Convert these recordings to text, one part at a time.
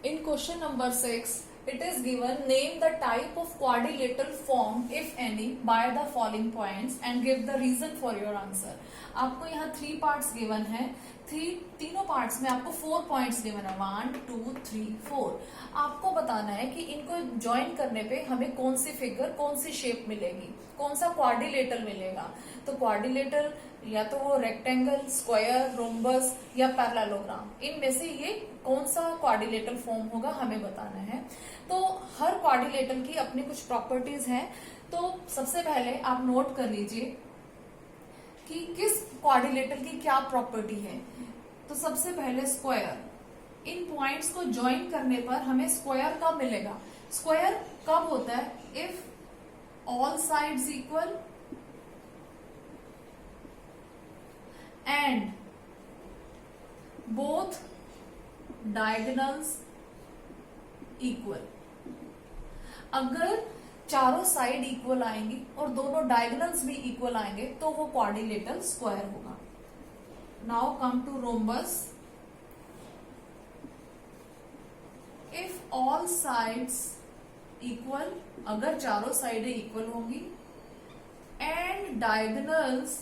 In question number 6, it is given name the type of quadrilateral form if any by the following points and give the reason for your answer. आपको यहाँ 3 parts given है, तीनों parts में आपको 4 points given है, 1 2 3 4। आपको बताना है कि इनको ज्वाइन करने पे हमें कौन सी फिगर, कौन सी शेप मिलेगी, कौन सा क्वाड्रिलेटरल मिलेगा। तो क्वाड्रिलेटरल या तो वो रेक्टेंगल, स्क्वायर, रोम्बस या पैरेललोग्राम, इनमें से ये कौन सा क्वाड्रिलेटरल फॉर्म होगा हमें बताना है। तो हर क्वाड्रिलेटरल की अपनी कुछ प्रॉपर्टीज हैं। तो सबसे पहले आप नोट कर लीजिए कि किस क्वाड्रिलेटरल की क्या प्रॉपर्टी है। तो सबसे पहले स्क्वायर, इन पॉइंट्स को ज्वाइन करने पर हमें स्क्वायर कब मिलेगा। स्क्वायर कब होता है? If all sides equal and both diagonals equal. अगर चारों साइड इक्वल आएंगी और दोनों डायगोनल्स भी इक्वल आएंगे तो वो क्वाड्रिलेटरल स्क्वायर होगा। Now come to rhombus. If all sides equal, अगर चारों साइडें इक्वल होंगी एंड डायगोनल्स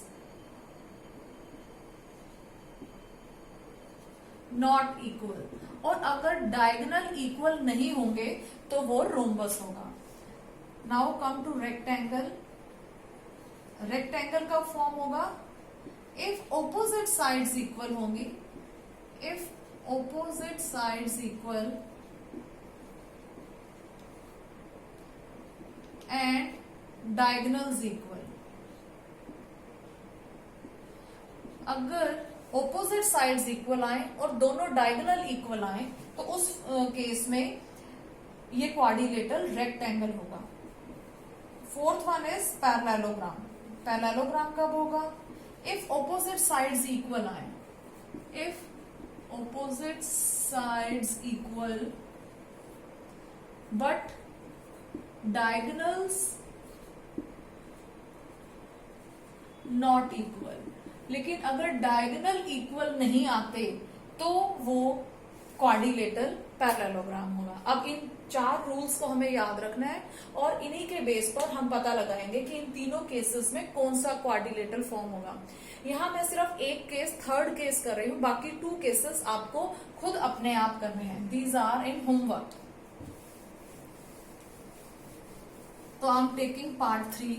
नॉट इक्वल, और अगर डायगोनल इक्वल नहीं होंगे तो वो रोम्बस होगा। Now come to rectangle. Rectangle का फॉर्म होगा इफ ऑपोजिट साइड्स इक्वल होंगी, if opposite sides equal and diagonals equal. अगर ऑपोजिट साइड्स इक्वल आए और दोनों डायगोनल इक्वल आए तो उस केस में ये क्वाड्रिलेटरल रेक्टेंगल होगा। Fourth one is parallelogram. Parallelogram कब होगा? इफ ऑपोजिट साइड्स इक्वल आए, if opposite sides equal but diagonals not equal. लेकिन अगर डायगोनल इक्वल नहीं आते तो वो क्वाड्रिलेटरल पैरेललोग्राम होगा। अब इन 4 रूल्स को हमें याद रखना है और इन्हीं के बेस पर हम पता लगाएंगे कि इन तीनों केसेस में कौन सा क्वाड्रिलेटरल फॉर्म होगा। यहां मैं सिर्फ एक केस, थर्ड केस कर रही हूं, बाकी 2 केसेस आपको खुद अपने आप करने हैं। These are in homework. तो I am taking part 3।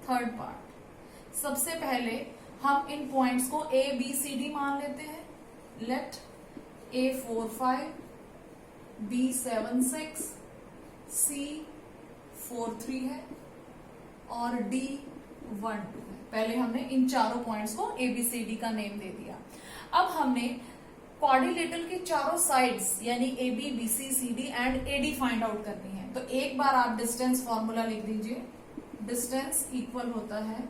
Third part. सबसे पहले हम इन पॉइंट्स को A B C D मान लेते हैं। लेट A 4 5, B 7 6, C 4 3 है और D 1 2 है। पहले हमने इन चारों पॉइंट्स को A B C D का नेम दे दिया। अब हमने क्वाड्रिलेटरल के चारों साइड्स यानी A B B C C D and A D find out करनी है। तो एक बार आप डिस्टेंस फॉर्मूला लिख दीजिए। डिस्टेंस इक्वल होता है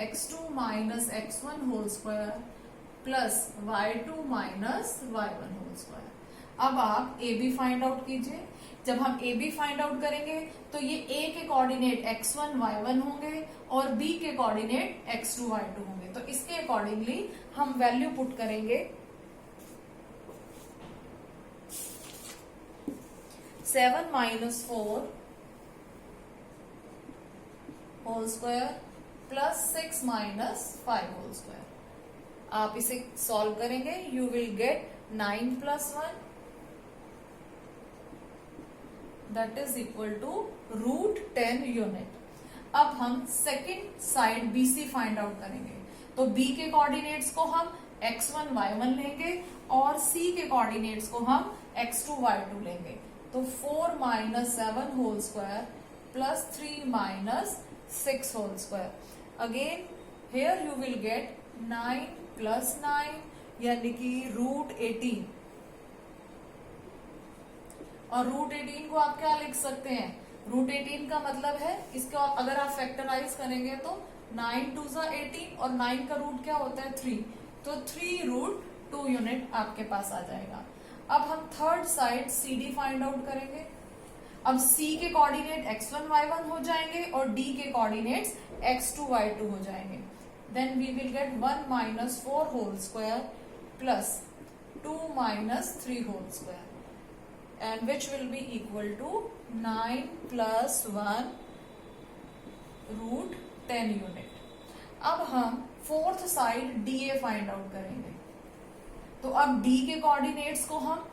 x2 minus x1 whole square plus y2 minus y1 whole square. अब आप AB फाइंड आउट कीजिए। जब हम AB फाइंड आउट करेंगे तो ये A के कोऑर्डिनेट x1 y1 होंगे और B के कोऑर्डिनेट x2 y2 होंगे। तो इसके अकॉर्डिंगली हम वैल्यू पुट करेंगे 7 minus 4 whole square plus 6 minus 5 whole square. आप इसे सॉल्व करेंगे, you will get 9 plus 1 that is equal to √10 unit. अब हम second side BC find out करेंगे। तो B के कोऑर्डिनेट्स को हम x1 y1 लेंगे और C के कोऑर्डिनेट्स को हम x2 y2 लेंगे। तो 4 minus 7 whole square plus 3 minus 6 whole square. Again here you will get 9 plus 9 यानी कि √18। और √18 को आप क्या लिख सकते हैं? √18 का मतलब है, इसका अगर आप फैक्टराइज करेंगे तो 9 2 18 और 9 का रूट क्या होता है? 3। तो 3√2 यूनिट आपके पास आ जाएगा। अब हम third side CD find out करेंगे। अब C के कोऑर्डिनेट x1 y1 हो जाएंगे और D के कोऑर्डिनेट्स x2 y2 हो जाएंगे। then we will get 1 minus 4 whole square plus 2 minus 3 whole square, and which will be equal to 9 plus 1 root 10 unit. अब हम fourth side DA find out करेंगे। तो अब D के कोऑर्डिनेट्स को हम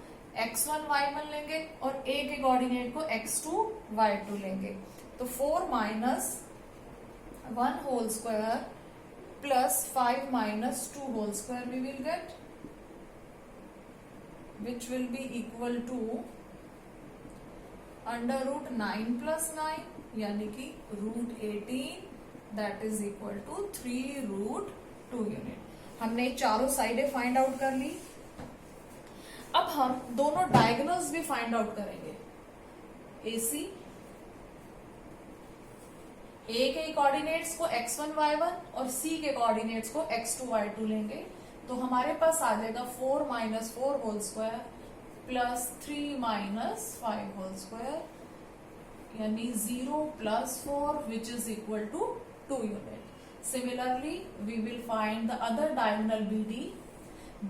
x1 y1 लेंगे और A के कोऑर्डिनेट को x2 y2 लेंगे। तो 4 minus 1 whole square plus 5 minus 2 whole square we will get, which will be equal to under root 9 plus 9 यानी कि root 18 that is equal to 3 root 2 unit. हमने चारों साइडें फाइंड आउट कर ली। अब हम दोनों डायगोनल्स भी फाइंड आउट करेंगे। AC A के कोऑर्डिनेट्स को x1 y1 और C के कोऑर्डिनेट्स को x2 y2 लेंगे। तो हमारे पास आ जाएगा 4 minus 4 whole square plus 3 minus 5 whole square यानी 0 plus 4 which is equal to 2 unit. Similarly we will find the other diagonal BD।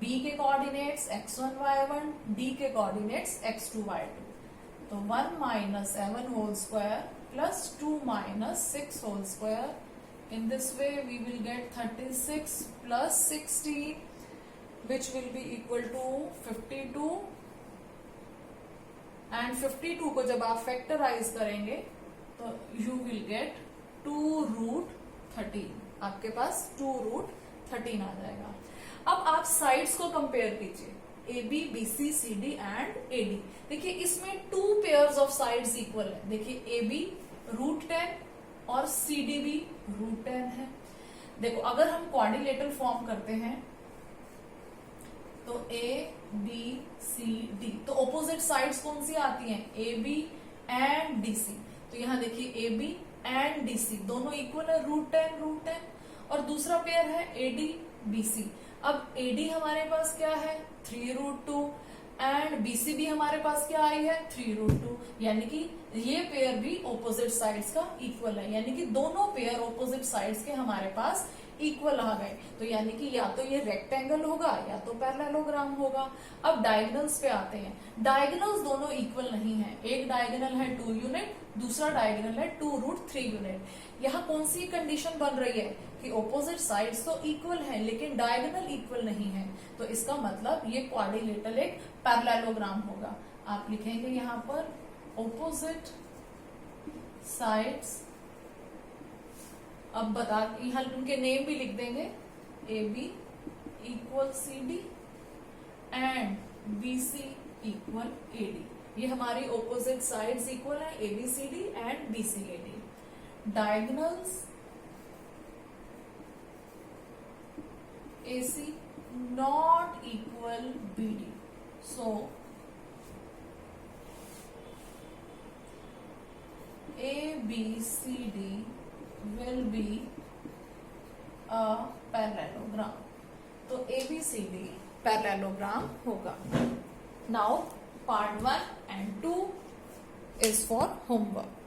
B के कोऑर्डिनेट्स x1 y1, D के कोऑर्डिनेट्स x2 y2। तो 1 minus 7 whole square plus 2 minus 6 whole square. In this way we will get 36 plus 16 which will be equal to 52, and 52 को जब आप factorise करेंगे तो you will get 2 root 13। आपके पास 2 root 13 आ जाएगा। अब आप साइड्स को कंपेयर कीजिए AB, BC, CD and AD। देखिए इसमें 2 पेयर्स ऑफ साइड्स इक्वल है। देखिए AB रूट 10 और CD भी रूट 10 है। देखो अगर हम क्वाड्रिलेटरल फॉर्म करते हैं तो A, B, C, D, तो ऑपोजिट साइड्स कौन सी आती हैं? AB and DC। तो यहां देखिए AB एंड DC दोनों इक्वल है, रूट 10 रूट 10। और दूसरा पेयर है AD, BC। अब AD हमारे पास क्या है? 3 रूट 2 एंड BC भी हमारे पास क्या आई है? 3 रूट 2। यानी कि ये पेयर भी ऑपोजिट साइड्स का इक्वल है, यानी कि दोनों पेयर ऑपोजिट साइड्स के हमारे पास इक्वल आ गए। तो यानी कि या तो ये रेक्टेंगल होगा या तो पैरेललोग्राम होगा। अब डायगोनल्स पे आते हैं। डायगोनल्स दोनों इक्वल नहीं है। एक डायगोनल है 2 यूनिट, दूसरा डायगोनल है 2 रूट 3 यूनिट। यहाँ कौन सी कंडीशन बन रही है कि ऑपोजिट साइड्स तो इक्वल है लेकिन डायगोनल इक्वल नहीं है। तो इसका मतलब ये क्वाड्रिलेटरल एक पैरेललोग्राम होगा। आप लिखेंगे यहाँ पर ऑपोजिट साइड्स। अब बता, यहाँ उनके नेम भी लिख देंगे। AB equal CD and BC equal AD। ये हमारी ऑपोजिट साइड्स इक्वल है, ABCD and BCAD। Diagonals AC not equal BD, so ABCD will be a parallelogram। तो ABCD parallelogram होगा। Now part 1 and 2 is for homework।